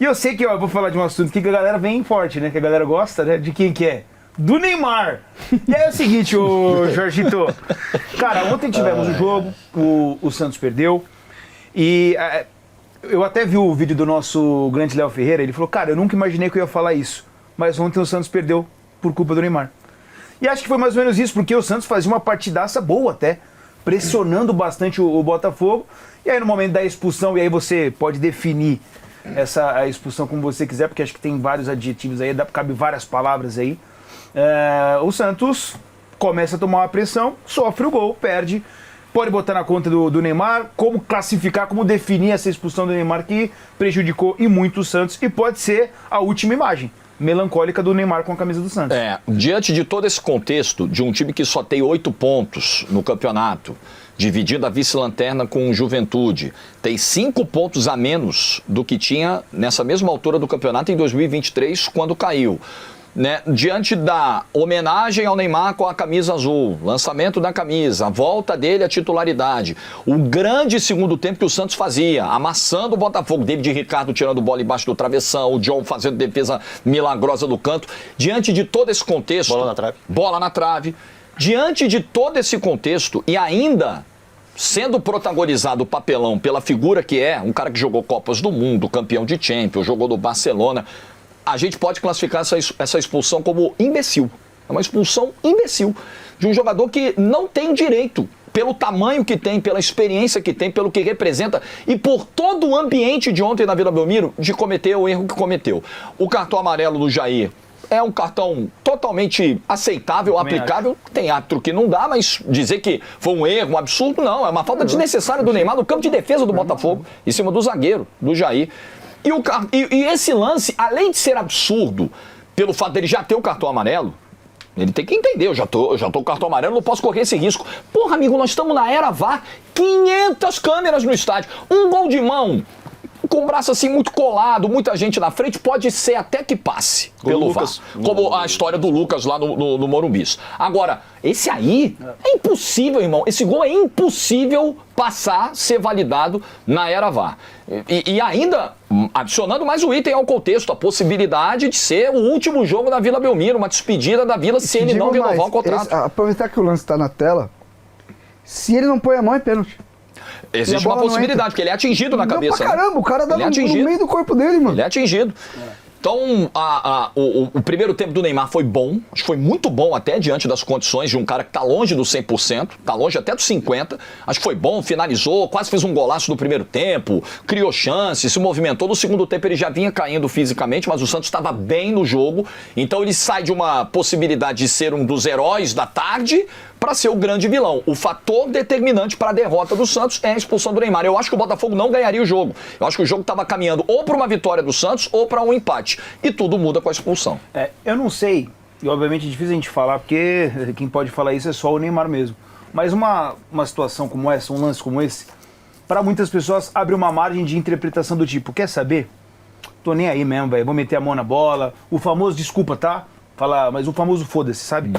E eu sei que, ó, eu vou falar de um assunto aqui que a galera vem forte, né? Que a galera gosta, né? De quem que é? Do Neymar. E aí é o seguinte, ô Jorgito. Cara, ontem tivemos o jogo, o Santos perdeu. E eu até vi o vídeo do nosso grande Léo Ferreira, ele falou, cara, eu nunca imaginei que eu ia falar isso. Mas ontem o Santos perdeu por culpa do Neymar. E acho que foi mais ou menos isso, porque o Santos fazia uma partidaça boa até, pressionando bastante o Botafogo. E aí no momento da expulsão, e aí você pode definir a expulsão como você quiser, porque acho que tem vários adjetivos aí, cabe várias palavras aí. O Santos começa a tomar uma pressão, sofre o gol, perde. Pode botar na conta do Neymar, como classificar, como definir essa expulsão do Neymar que prejudicou e muito o Santos. E pode ser a última imagem melancólica do Neymar com a camisa do Santos. Diante de todo esse contexto, de um time que só tem 8 pontos no campeonato, dividindo a vice-lanterna com o Juventude, tem 5 pontos a menos do que tinha nessa mesma altura do campeonato em 2023, quando caiu. Né? Diante da homenagem ao Neymar com a camisa azul, lançamento da camisa, a volta dele à titularidade, o grande segundo tempo que o Santos fazia, amassando o Botafogo, David Ricardo tirando bola embaixo do travessão, o John fazendo defesa milagrosa do canto, diante de todo esse contexto... Bola na trave. Diante de todo esse contexto e ainda sendo protagonizado o papelão pela figura que é, um cara que jogou Copas do Mundo, campeão de Champions, jogou no Barcelona... A gente pode classificar essa expulsão como imbecil. É uma expulsão imbecil de um jogador que não tem direito, pelo tamanho que tem, pela experiência que tem, pelo que representa e por todo o ambiente de ontem na Vila Belmiro, de cometer o erro que cometeu. O cartão amarelo do Jair é um cartão totalmente aceitável, aplicável. Tem árbitro que não dá, mas dizer que foi um erro, um absurdo, não. É uma falta desnecessária do Neymar no campo de defesa do Botafogo, em cima do zagueiro, do Jair. E esse lance, além de ser absurdo, pelo fato dele já ter o cartão amarelo, ele tem que entender, eu já tô com o cartão amarelo, não posso correr esse risco. Porra, amigo, nós estamos na era VAR, 500 câmeras no estádio, um gol de mão, com o braço assim muito colado, muita gente na frente, pode ser até que passe pelo VAR. Como a história do Lucas lá no Morumbis. Agora, esse aí é impossível, irmão. Esse gol é impossível passar, ser validado na era VAR. E ainda, adicionando mais um item ao contexto, a possibilidade de ser o último jogo da Vila Belmiro, uma despedida da Vila se ele não renovar o contrato. Aproveitar que o lance está na tela, se ele não põe a mão é pênalti. Existe uma possibilidade, porque ele é atingido na cabeça. Pra caramba, o cara dá no meio do corpo dele, mano. Ele é atingido. Então, o primeiro tempo do Neymar foi bom, acho que foi muito bom até diante das condições de um cara que tá longe do 100%, tá longe até dos 50%, acho que foi bom, finalizou, quase fez um golaço no primeiro tempo, criou chance, se movimentou. No segundo tempo ele já vinha caindo fisicamente, mas o Santos estava bem no jogo, então ele sai de uma possibilidade de ser um dos heróis da tarde para ser o grande vilão. O fator determinante para a derrota do Santos é a expulsão do Neymar. Eu acho que o Botafogo não ganharia o jogo. Eu acho que o jogo estava caminhando ou para uma vitória do Santos ou para um empate. E tudo muda com a expulsão. Eu não sei, e obviamente é difícil a gente falar, porque quem pode falar isso é só o Neymar mesmo. Mas uma situação como essa, um lance como esse, para muitas pessoas abre uma margem de interpretação do tipo, quer saber? Tô nem aí mesmo, velho, vou meter a mão na bola. O famoso desculpa, tá? Falar, mas o famoso foda-se, sabe?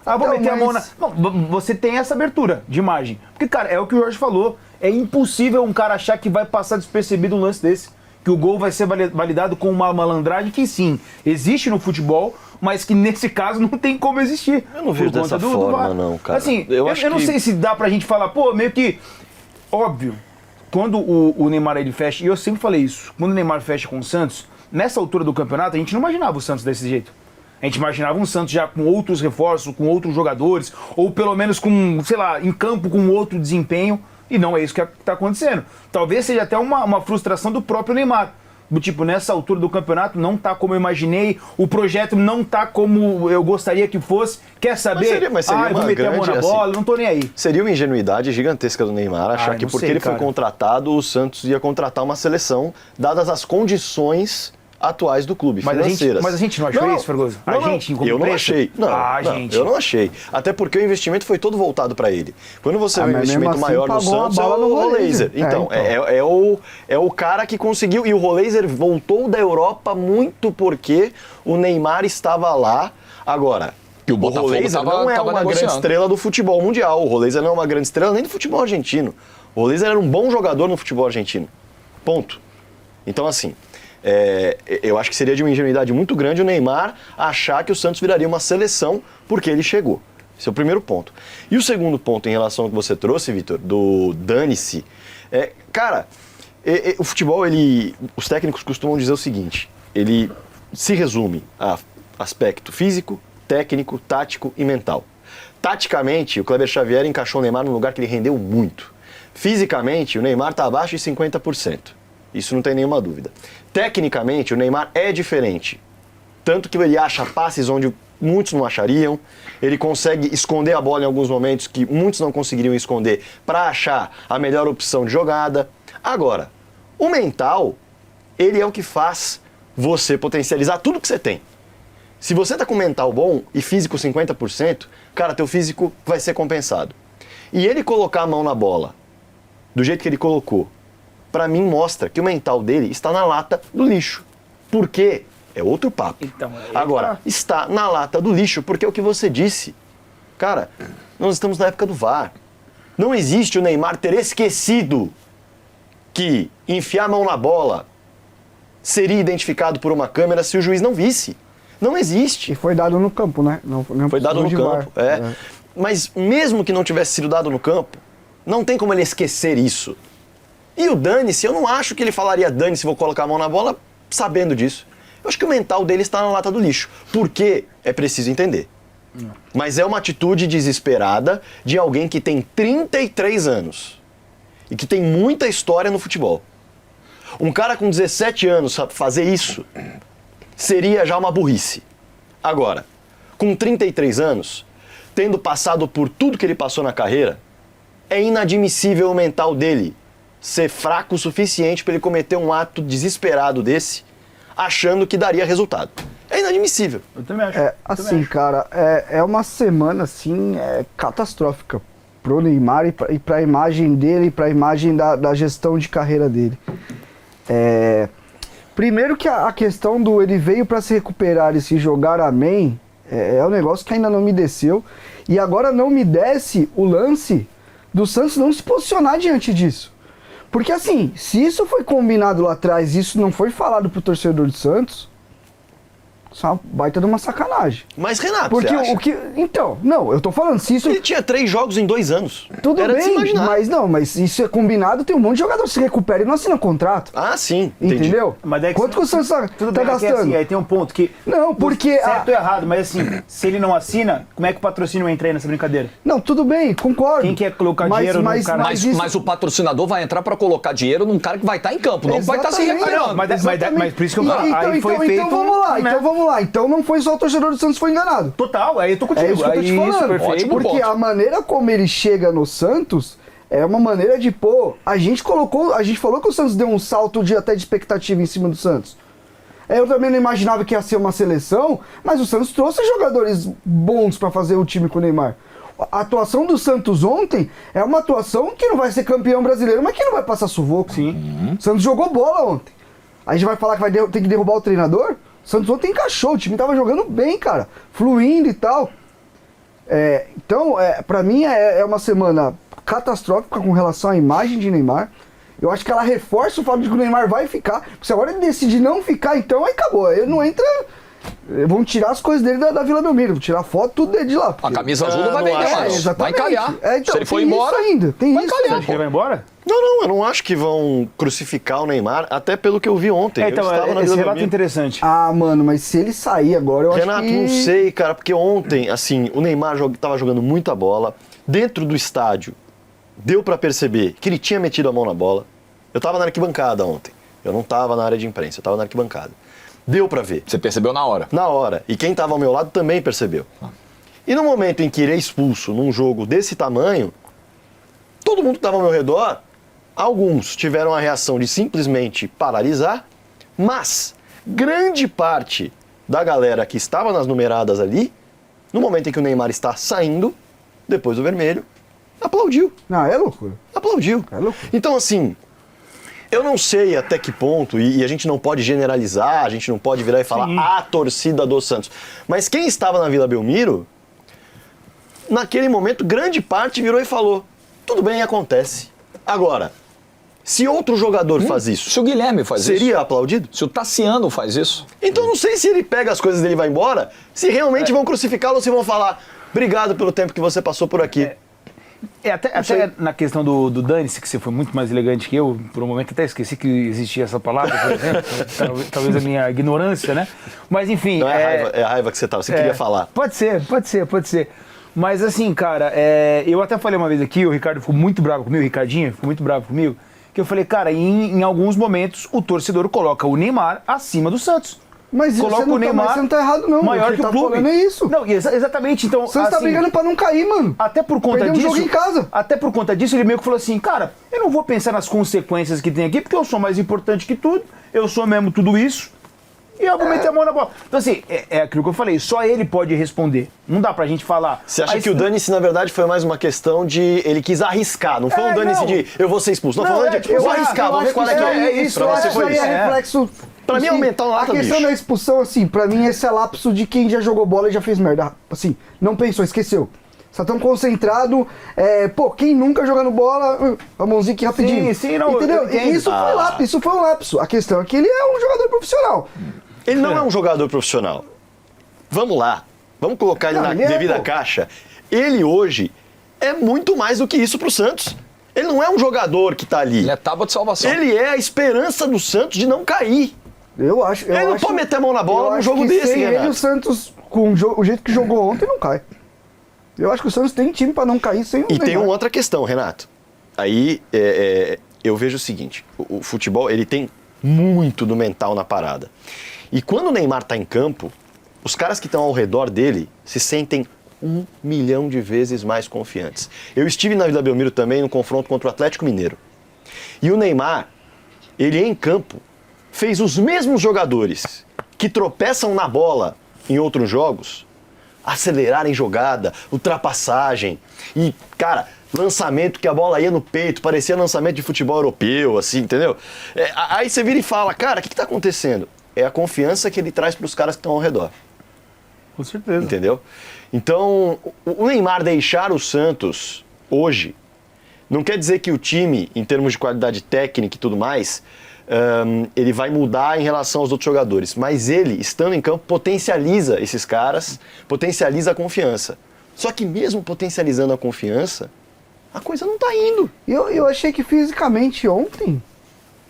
Vou meter a mão na... Não, você tem essa abertura de imagem. Porque, cara, é o que o Jorge falou. É impossível um cara achar que vai passar despercebido um lance desse. Que o gol vai ser validado com uma malandragem que, sim, existe no futebol, mas que nesse caso não tem como existir. Eu não vejo dessa forma, não, cara. Assim, eu não sei se dá pra gente falar, pô, meio que... Óbvio, quando o Neymar ele fecha, e eu sempre falei isso, quando o Neymar fecha com o Santos, nessa altura do campeonato, a gente não imaginava o Santos desse jeito. A gente imaginava um Santos já com outros reforços, com outros jogadores, ou pelo menos com, sei lá, em campo com outro desempenho, e não é isso que está acontecendo. Talvez seja até uma frustração do próprio Neymar. Do tipo, nessa altura do campeonato não tá como eu imaginei, o projeto não tá como eu gostaria que fosse. Quer saber? Mas seria eu vou meter a mão na bola, não tô nem aí. Seria uma ingenuidade gigantesca do Neymar achar que porque ele foi contratado, o Santos ia contratar uma seleção, dadas as condições atuais do clube, financeiras. Mas a gente não achou isso, Fergoso? Eu não achei. Eu não achei. Até porque o investimento foi todo voltado para ele. Quando você vê um investimento maior no Santos, é o Roleiser. Então, é o cara que conseguiu. E o Roleiser voltou da Europa muito porque o Neymar estava lá. Agora, o Roleiser não é uma grande estrela do futebol mundial. O Roleiser não é uma grande estrela nem do futebol argentino. O Roleiser era um bom jogador no futebol argentino. Ponto. Então, assim... Eu acho que seria de uma ingenuidade muito grande o Neymar achar que o Santos viraria uma seleção porque ele chegou. Esse é o primeiro ponto. E o segundo ponto em relação ao que você trouxe, Vitor, do dane-se. Cara, o futebol, os técnicos costumam dizer o seguinte, ele se resume a aspecto físico, técnico, tático e mental. Taticamente, o Kleber Xavier encaixou o Neymar num lugar que ele rendeu muito. Fisicamente, o Neymar está abaixo de 50%. Isso não tem nenhuma dúvida. Tecnicamente, o Neymar é diferente. Tanto que ele acha passes onde muitos não achariam, ele consegue esconder a bola em alguns momentos que muitos não conseguiriam esconder para achar a melhor opção de jogada. Agora, o mental, ele é o que faz você potencializar tudo que você tem. Se você tá com mental bom e físico 50%, cara, teu físico vai ser compensado. E ele colocar a mão na bola do jeito que ele colocou, pra mim mostra que o mental dele está na lata do lixo. Por quê? É outro papo. Então, agora, está na lata do lixo porque é o que você disse. Cara, nós estamos na época do VAR. Não existe o Neymar ter esquecido que enfiar a mão na bola seria identificado por uma câmera se o juiz não visse. Não existe. E foi dado no campo, né? Não foi dado no campo, Mas mesmo que não tivesse sido dado no campo, não tem como ele esquecer isso. E o dane-se, eu não acho que ele falaria dane-se, vou colocar a mão na bola sabendo disso. Eu acho que o mental dele está na lata do lixo. Por quê? É preciso entender. Mas é uma atitude desesperada de alguém que tem 33 anos e que tem muita história no futebol. Um cara com 17 anos fazer isso seria já uma burrice. Agora, com 33 anos, tendo passado por tudo que ele passou na carreira, é inadmissível o mental dele ser fraco o suficiente para ele cometer um ato desesperado desse, achando que daria resultado. É inadmissível. Eu também acho. Cara, é uma semana, assim, catastrófica pro Neymar e pra imagem dele, e pra imagem da gestão de carreira dele. Primeiro que a questão do ele veio para se recuperar e se jogar amém, é um negócio que ainda não me desceu. E agora não me desce o lance do Santos não se posicionar diante disso. Porque assim, se isso foi combinado lá atrás e isso não foi falado pro torcedor do Santos, isso é uma baita de uma sacanagem. Mas, Renato, porque você acha? Então, não, eu tô falando, se isso... Ele tinha 3 jogos em 2 anos. Tudo Era bem, mas isso é combinado, tem um monte de jogador que se recupera e não assina contrato. Ah, sim, entendi. Entendeu? Mas daí quanto que o Santos tá gastando? Assim, aí tem um ponto que... Não, porque... Certo ou errado, mas assim, se ele não assina, como é que o patrocínio entra aí nessa brincadeira? Não, tudo bem, concordo. Quem quer colocar dinheiro no cara? Mas o patrocinador vai entrar para colocar dinheiro num cara que vai estar em campo, não vai estar se recuperando. Mas por isso que aí foi feito... Então vamos lá, então não foi só o torcedor do Santos foi enganado. Total, aí eu tô contigo. É isso que eu tô te falando. Perfeito. Porque a maneira como ele chega no Santos é uma maneira de, a gente falou que o Santos deu um salto até de expectativa em cima do Santos. Eu também não imaginava que ia ser uma seleção, mas o Santos trouxe jogadores bons pra fazer o time com o Neymar. A atuação do Santos ontem é uma atuação que não vai ser campeão brasileiro, mas que não vai passar sufoco. Sim. O Santos jogou bola ontem. A gente vai falar que tem que derrubar o treinador? O Santos ontem encaixou, o time tava jogando bem, cara, fluindo e tal. Então, pra mim é uma semana catastrófica com relação à imagem de Neymar. Eu acho que ela reforça o fato de que o Neymar vai ficar. Porque se agora ele decidir não ficar, então aí acabou. Ele não entra... Vão tirar as coisas dele da Vila Belmiro, vão tirar foto, tudo dele de lá. A camisa azul não vai vender mais, vai encalhar. Então, se ele for embora, tem vai isso encalhar. Você acha que ele vai embora? Não, eu não acho que vão crucificar o Neymar, até pelo que eu vi ontem. Então, esse relato é interessante. Ah, mano, mas se ele sair agora, eu Renato, acho que... não sei, cara, porque ontem, assim, o Neymar tava jogando muita bola. Dentro do estádio, deu pra perceber que ele tinha metido a mão na bola. Eu tava na arquibancada ontem. Eu não tava na área de imprensa, eu tava na arquibancada. Deu pra ver. Você percebeu na hora? Na hora. E quem tava ao meu lado também percebeu. E no momento em que ele é expulso num jogo desse tamanho, todo mundo que tava ao meu redor, alguns tiveram a reação de simplesmente paralisar, mas grande parte da galera que estava nas numeradas ali, no momento em que o Neymar está saindo, depois do vermelho, aplaudiu. Não, é loucura. Aplaudiu. É loucura. Então, assim... Eu não sei até que ponto, e a gente não pode generalizar, a gente não pode virar e falar a torcida do Santos. Mas quem estava na Vila Belmiro, naquele momento, grande parte virou e falou, tudo bem, acontece. Agora, Se outro jogador faz isso, se o Guilherme faz isso, seria aplaudido? Se o Tassiano faz isso. Então não sei se ele pega as coisas dele e vai embora, se realmente vão crucificá-lo ou se vão falar obrigado pelo tempo que você passou por aqui. Até na questão do Dane-se, que você foi muito mais elegante que eu, por um momento até esqueci que existia essa palavra, por exemplo, talvez a minha ignorância, né? Mas enfim... Não é a raiva que você queria falar. Pode ser. Mas assim, cara, eu até falei uma vez aqui, o Ricardo ficou muito bravo comigo, o Ricardinho ficou muito bravo comigo, que eu falei, cara, em alguns momentos o torcedor coloca o Neymar acima do Santos. Mas coloca o Neymar você não tá errado, não. maior que o clube. Falando é isso. Não, exatamente. Então, o Santos tá brigando pra não cair, mano. Até por conta disso. Jogo em casa. Até por conta disso, ele meio que falou assim, cara, eu não vou pensar nas consequências que tem aqui, porque eu sou mais importante que tudo, eu sou mesmo tudo isso, e eu vou meter a mão na bola. Então, assim, é aquilo que eu falei, só ele pode responder. Não dá pra gente falar. Você acha que o dane-se, na verdade, foi mais uma questão de ele quis arriscar, não foi um dane-se de eu vou ser expulso. Não, falando de eu vou arriscar, vamos ver qual é que é isso. Pra você foi isso. Reflexo. Pra mim, aumentar o lata, A questão da expulsão, assim, pra mim, esse é lapso de quem já jogou bola e já fez merda. Assim, não pensou, esqueceu. Você tá tão concentrado, quem nunca jogando bola, a mãozinha aqui rapidinho. Sim, não, entendeu? Isso foi um lapso. A questão é que ele é um jogador profissional. Ele não é um jogador profissional. Vamos lá. Vamos colocar ele na devida caixa. Ele hoje é muito mais do que isso pro Santos. Ele não é um jogador que tá ali. Ele é tábua de salvação. Ele é a esperança do Santos de não cair. Ele não pode meter a mão na bola num jogo desse, sem Renato. Ele, o Santos, com o jeito que jogou ontem, não cai. Eu acho que o Santos tem time pra não cair sem o Neymar. E tem uma outra questão, Renato. Aí eu vejo o seguinte, o futebol ele tem muito do mental na parada. E quando o Neymar tá em campo, os caras que estão ao redor dele se sentem 1 milhão de vezes mais confiantes. Eu estive na Vila Belmiro também no confronto contra o Atlético Mineiro. E o Neymar, ele em campo, fez os mesmos jogadores que tropeçam na bola em outros jogos acelerarem jogada, ultrapassagem e, cara, lançamento que a bola ia no peito, parecia lançamento de futebol europeu, assim, entendeu? Aí você vira e fala, cara, o que tá acontecendo? É a confiança que ele traz pros caras que estão ao redor. Com certeza. Entendeu? Então, o Neymar deixar o Santos hoje não quer dizer que o time, em termos de qualidade técnica e tudo mais, ele vai mudar em relação aos outros jogadores. Mas ele, estando em campo, potencializa esses caras, potencializa a confiança. Só que mesmo potencializando a confiança, a coisa não tá indo. Eu achei que fisicamente ontem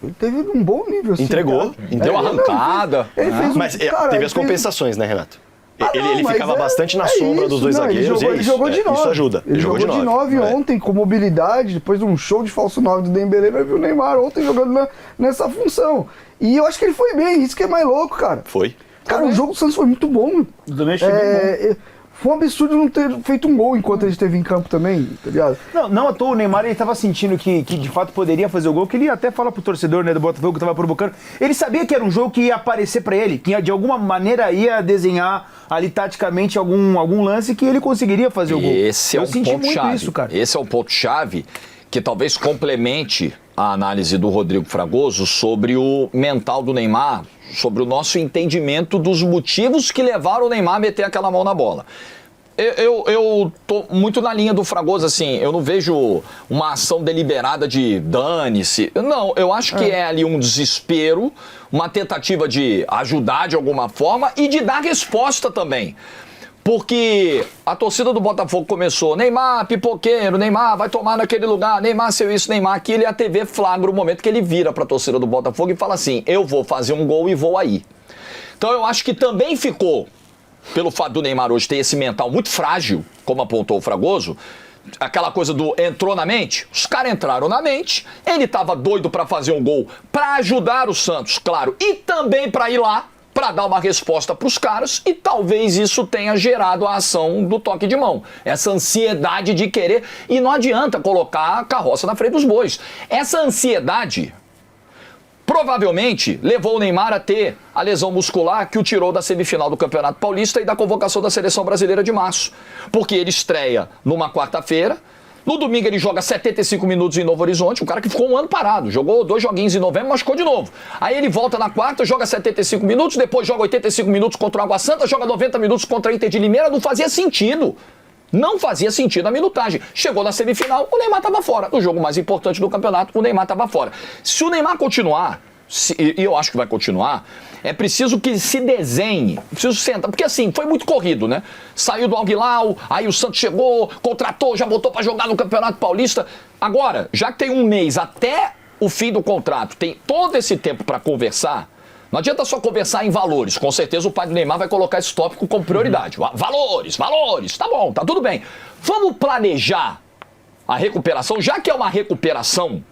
ele teve um bom nível. Assim, entregou. Deu arrancada. Ele fez mas teve as compensações, né, Renato? Ele ficava bastante na sombra dos dois zagueiros. Ele jogou de 9. Isso ajuda. Ele jogou de 9 ontem, com mobilidade, depois de um show de falso 9 do Dembélé, vai ver o Neymar ontem jogando nessa função. E eu acho que ele foi bem, isso que é mais louco, cara. Foi. Cara, o jogo do Santos foi muito bom. Eu também achei bem bom. Foi um absurdo não ter feito um gol enquanto ele esteve em campo também, tá ligado? Não à toa, o Neymar ele tava sentindo que de fato poderia fazer o gol, que ele até fala pro torcedor, né, do Botafogo que tava provocando. Ele sabia que era um jogo que ia aparecer pra ele, que de alguma maneira ia desenhar ali taticamente algum lance que ele conseguiria fazer o gol. Esse é Eu senti muito ponto-chave. isso, cara. Esse é o ponto-chave que talvez complemente a análise do Rodrigo Fragoso sobre o mental do Neymar, sobre o nosso entendimento dos motivos que levaram o Neymar a meter aquela mão na bola. Eu tô muito na linha do Fragoso, assim, eu não vejo uma ação deliberada de dane-se. Não, eu acho que é ali um desespero, uma tentativa de ajudar de alguma forma e de dar resposta também. Porque a torcida do Botafogo começou, Neymar, pipoqueiro, Neymar, vai tomar naquele lugar, Neymar, seu isso, Neymar aquilo, e a TV flagra o momento que ele vira pra torcida do Botafogo e fala assim, eu vou fazer um gol e vou aí. Então eu acho que também ficou, pelo fato do Neymar hoje ter esse mental muito frágil, como apontou o Fragoso, aquela coisa do entrou na mente, os caras entraram na mente, ele tava doido pra fazer um gol, pra ajudar o Santos, claro, e também pra ir lá, para dar uma resposta para os caras, e talvez isso tenha gerado a ação do toque de mão. Essa ansiedade de querer, e não adianta colocar a carroça na frente dos bois. Essa ansiedade provavelmente levou o Neymar a ter a lesão muscular que o tirou da semifinal do Campeonato Paulista e da convocação da Seleção Brasileira de março. Porque ele estreia numa quarta-feira, no domingo ele joga 75 minutos em Novo Horizonte, um cara que ficou um ano parado, jogou 2 joguinhos em novembro, machucou de novo. Aí ele volta na quarta, joga 75 minutos, depois joga 85 minutos contra o Água Santa, joga 90 minutos contra a Inter de Limeira, não fazia sentido. Não fazia sentido a minutagem. Chegou na semifinal, o Neymar estava fora. No jogo mais importante do campeonato, o Neymar estava fora. Se o Neymar continuar, e eu acho que vai continuar, é preciso que se desenhe, preciso sentar, porque assim, foi muito corrido, né? Saiu do Al-Hilal, aí o Santos chegou, contratou, já botou para jogar no Campeonato Paulista. Agora, já que tem um mês até o fim do contrato, tem todo esse tempo para conversar, não adianta só conversar em valores. Com certeza o pai do Neymar vai colocar esse tópico como prioridade. Valores, tá bom, tá tudo bem. Vamos planejar a recuperação, já que é uma recuperação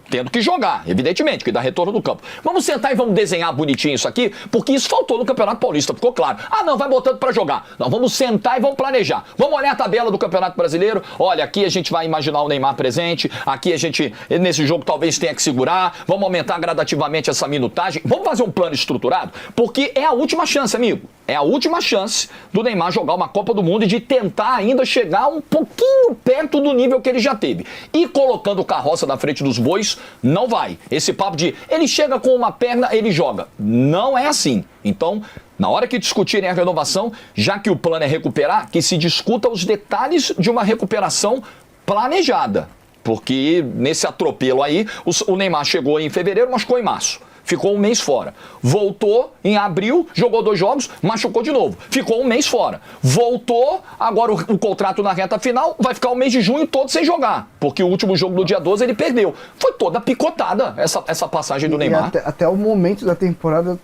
tendo que jogar, evidentemente, que dá retorno do campo. Vamos sentar e vamos desenhar bonitinho isso aqui, porque isso faltou no Campeonato Paulista, ficou claro. Ah, não, vai botando pra jogar. Não, vamos sentar e vamos planejar. Vamos olhar a tabela do Campeonato Brasileiro. Olha, aqui a gente vai imaginar o Neymar presente, aqui a gente, nesse jogo, talvez tenha que segurar, vamos aumentar gradativamente essa minutagem. Vamos fazer um plano estruturado, porque é a última chance, amigo. É a última chance do Neymar jogar uma Copa do Mundo e de tentar ainda chegar um pouquinho perto do nível que ele já teve. E colocando carroça na frente dos bois, não vai. Esse papo de ele chega com uma perna, ele joga. Não é assim. Então, na hora que discutirem a renovação, já que o plano é recuperar, que se discuta os detalhes de uma recuperação planejada. Porque nesse atropelo aí, o Neymar chegou em fevereiro, machucou em março. Ficou um mês fora. Voltou em abril, jogou 2 jogos, machucou de novo. Ficou um mês fora. Voltou, agora o contrato na reta final, vai ficar o mês de junho todo sem jogar. Porque o último jogo do dia 12 ele perdeu. Foi toda picotada essa passagem do Neymar. Até o momento da temporada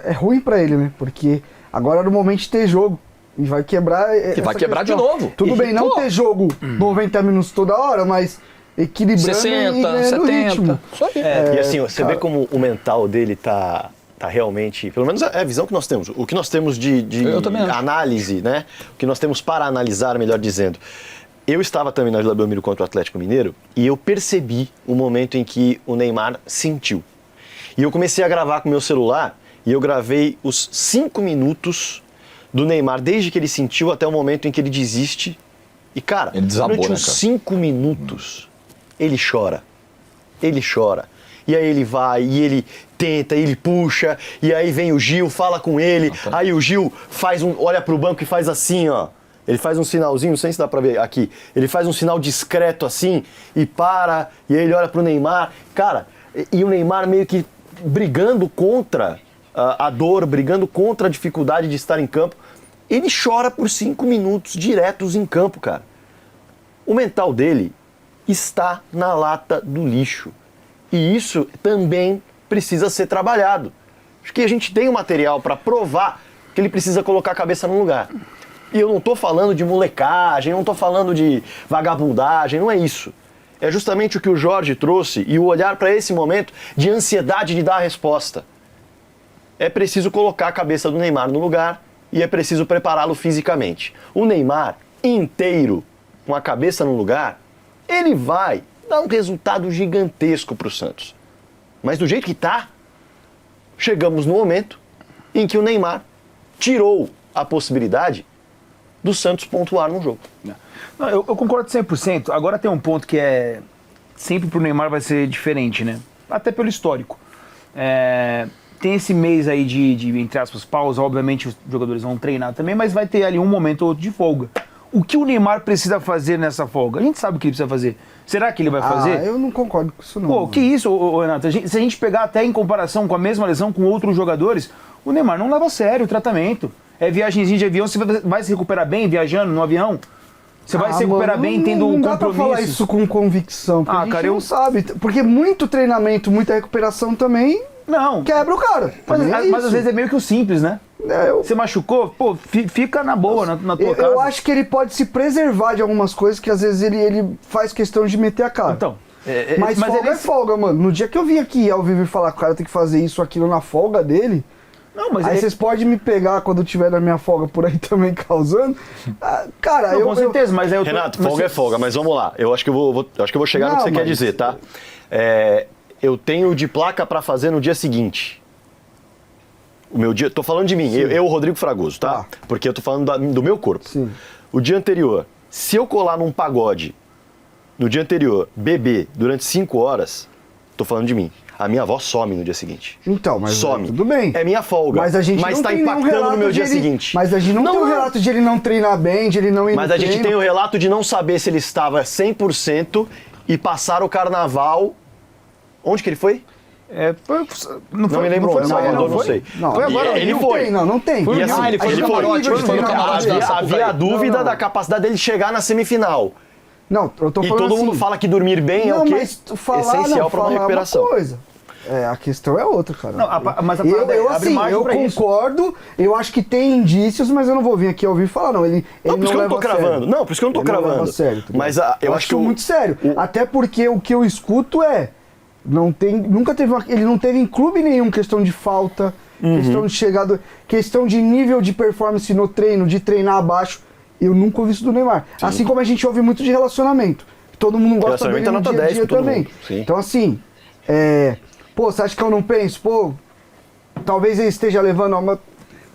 é ruim pra ele, né? Porque agora era o momento de ter jogo. E vai quebrar. E vai quebrar de novo. Tudo bem, não ter jogo 90 minutos toda hora, mas equilibrando 60, 70. Isso aí. E assim, você vê como o mental dele tá realmente, pelo menos é a visão que nós temos, o que nós temos de análise, né? O que nós temos para analisar, melhor dizendo. Eu estava também na Vila Belmiro contra o Atlético Mineiro e eu percebi o momento em que o Neymar sentiu. E eu comecei a gravar com o meu celular e eu gravei os 5 minutos do Neymar, desde que ele sentiu até o momento em que ele desiste. E, cara, durante uns 5 minutos, ele chora. E aí ele vai, e ele tenta, e ele puxa, e aí vem o Gil, fala com ele, aí o Gil olha pro banco e faz assim, ó. Ele faz um sinalzinho, não sei se dá pra ver aqui, ele faz um sinal discreto assim, e para, e aí ele olha pro Neymar. Cara, e o Neymar meio que brigando contra a dor, brigando contra a dificuldade de estar em campo. Ele chora por 5 minutos diretos em campo, cara. O mental dele está na lata do lixo. E isso também precisa ser trabalhado. Acho que a gente tem um material para provar que ele precisa colocar a cabeça no lugar. E eu não estou falando de molecagem, não estou falando de vagabundagem, não é isso. É justamente o que o Jorge trouxe e o olhar para esse momento de ansiedade de dar a resposta. É preciso colocar a cabeça do Neymar no lugar e é preciso prepará-lo fisicamente. O Neymar inteiro, com a cabeça no lugar, ele vai dar um resultado gigantesco para o Santos. Mas do jeito que está, chegamos no momento em que o Neymar tirou a possibilidade do Santos pontuar no jogo. Não, eu concordo 100%. Agora tem um ponto que é... Sempre pro Neymar vai ser diferente, né? Até pelo histórico. Tem esse mês aí de, entre aspas, pausa. Obviamente os jogadores vão treinar também, mas vai ter ali um momento ou outro de folga. O que o Neymar precisa fazer nessa folga? A gente sabe o que ele precisa fazer. Será que ele vai fazer? Eu não concordo com isso não. Pô, que isso, Renato? Se a gente pegar até em comparação com a mesma lesão com outros jogadores, o Neymar não leva a sério o tratamento. É viagemzinha de avião, você vai se recuperar bem viajando no avião? Você vai se recuperar bem tendo um compromisso? Não dá pra falar isso com convicção, porque a gente não sabe. Porque muito treinamento, muita recuperação também quebra o cara. Mas às vezes é meio que o simples, né? Você machucou? Pô, fica na boa, na tua casa. Eu acho que ele pode se preservar de algumas coisas que às vezes ele faz questão de meter a cara. Então, mas folga é folga, mano. No dia que eu vim aqui ao vivo e falar que o cara tem que fazer isso, aquilo na folga dele... Não, mas aí vocês podem me pegar quando eu estiver na minha folga por aí também causando. Cara, com certeza, mas aí Renato, folga é folga, mas vamos lá. Eu acho que eu vou chegar no que você quer dizer, tá? Eu tenho de placa pra fazer no dia seguinte. O meu dia, tô falando de mim, eu Rodrigo Fragoso, tá? Porque eu tô falando do meu corpo. Sim. O dia anterior, se eu colar num pagode no dia anterior, beber durante 5 horas, tô falando de mim. A minha avó some no dia seguinte. Então, mas some. Tudo bem. É minha folga. Mas a gente não tá tem impactando no meu dia seguinte. Mas a gente não tem um relato de ele não treinar bem, de ele não ir Mas a gente tem o relato de não saber se ele estava 100% e passar o carnaval... Onde que ele foi? Não me lembro onde, Salvador, não sei. Foi agora, ele foi. Não tem. E assim, ele foi no camarote, foi no camarote. Havia dúvida Não. da capacidade dele chegar na semifinal. Não, eu tô E falando todo mundo assim, fala que dormir bem é o quê? Mas falar, Essencial para uma recuperação. É uma coisa. A questão é outra, cara. Não, mas a parada eu abre margem eu pra isso. concordo, eu acho que tem indícios, mas eu não vou vir aqui ouvir falar, não. Ele Não, por isso que eu não tô leva a sério. cravando. Não, por isso que eu não tô Ele cravando. leva a sério, tá Mas ligado? eu acho que muito sério. Até porque o que eu escuto ele não teve em clube nenhum questão de falta, questão de chegada, questão de nível de performance no treino, de treinar abaixo. Eu nunca ouvi isso do Neymar. Sim. Assim como a gente ouve muito de relacionamento. Todo mundo gosta dele no dia a dia também. Então assim, você acha que eu não penso? Pô, talvez ele esteja levando a uma...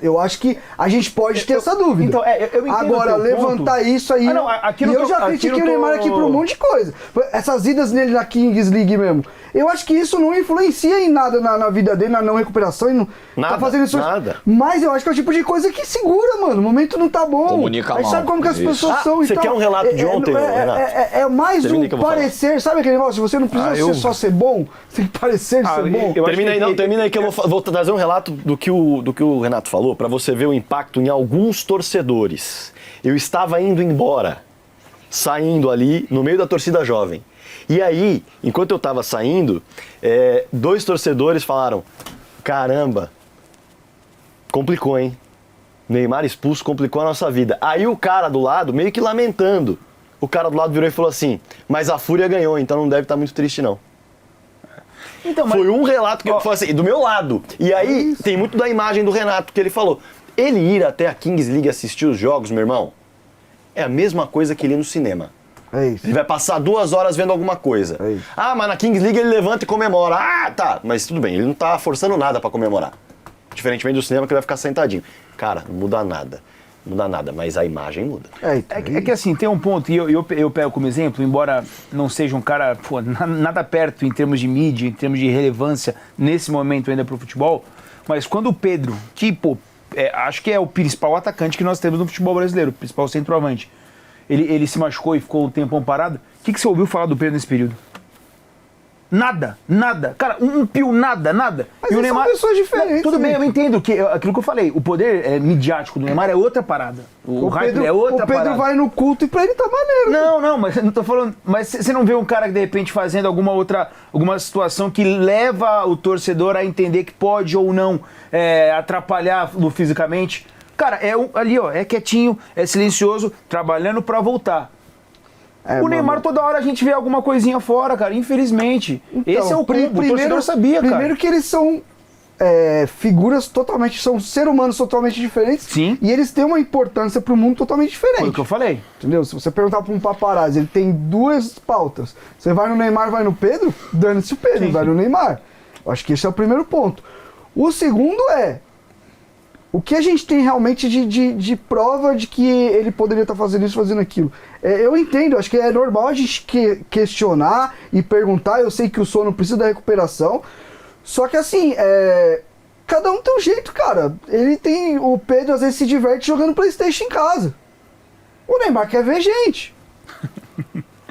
Eu acho que a gente pode ter essa dúvida. Então, eu entendo. Agora, levantar ponto. Isso aí... eu já critiquei o Neymar aqui por um monte de coisa. Essas idas nele na Kings League mesmo. Eu acho que isso não influencia em nada na vida dele, na não recuperação. E não nada, tá fazendo isso. Nada. Mas eu acho que é o tipo de coisa que segura, mano. O momento não tá bom. Comunica mal. Sabe como que as pessoas são e tal. Você quer um relato de ontem, Renato? É mais um parecer. Sabe aquele negócio? Você não precisa só ser bom, você tem que parecer ser bom. Termina aí que eu vou trazer um relato do que o Renato falou, pra você ver o impacto em alguns torcedores. Eu estava indo embora, saindo ali no meio da torcida jovem. E aí, enquanto eu estava saindo, 2 torcedores falaram: caramba, complicou, hein? Neymar expulso complicou a nossa vida. Aí o cara do lado, meio que lamentando, o cara do lado virou e falou assim: mas a Fúria ganhou, então não deve estar muito triste não. Então, foi um relato que eu falei assim, do meu lado. E aí tem muito da imagem do Renato, que ele falou: ele ir até a Kings League assistir os jogos, meu irmão, é a mesma coisa que ele ir no cinema. É isso. Ele vai passar 2 horas vendo alguma coisa. É isso. Mas na Kings League ele levanta e comemora. Tá, mas tudo bem, ele não tá forçando nada pra comemorar. Diferentemente do cinema, que ele vai ficar sentadinho. Cara, não muda nada. Não muda nada, mas a imagem muda. É que assim, tem um ponto, e eu pego como exemplo, embora não seja um cara nada perto em termos de mídia, em termos de relevância nesse momento ainda pro futebol, mas quando o Pedro, que, acho que é o principal atacante que nós temos no futebol brasileiro, o principal centroavante, ele se machucou e ficou um tempão parado. O que você ouviu falar do Pedro nesse período? Nada. Cara, um pio, nada. Mas e o Neymar... são pessoas diferentes. Tudo bem, eu entendo que aquilo que eu falei, o poder midiático do Neymar é outra parada. O hype é outra parada. O Pedro vai no culto e pra ele tá maneiro. Não, mas eu não tô falando... Mas você não vê um cara que de repente fazendo alguma situação que leva o torcedor a entender que pode ou não atrapalhá-lo fisicamente? Cara, ali, é quietinho, é silencioso, trabalhando pra voltar. O Neymar, toda hora a gente vê alguma coisinha fora, cara, infelizmente. Então, esse é o combo, o torcedor sabia, cara. Primeiro que eles são figuras totalmente, são seres humanos totalmente diferentes. Sim. E eles têm uma importância pro mundo totalmente diferente. Foi o que eu falei. Entendeu? Se você perguntar pra um paparazzi, ele tem 2 pautas. Você vai no Neymar, vai no Pedro, dane-se o Pedro, vai no Neymar. Eu acho que esse é o primeiro ponto. O segundo o que a gente tem realmente de prova de que ele poderia estar fazendo isso, fazendo aquilo? Eu entendo, acho que é normal a gente questionar e perguntar. Eu sei que o sono precisa da recuperação. Só que assim, cada um tem um jeito, cara. O Pedro às vezes se diverte jogando PlayStation em casa. O Neymar quer ver gente.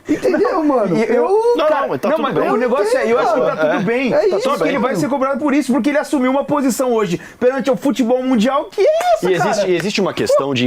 Entendeu, mano? O negócio eu acho que tá tudo bem. Só que ele vai ser cobrado por isso, porque ele assumiu uma posição hoje perante o futebol mundial que é essa, cara. E existe uma questão de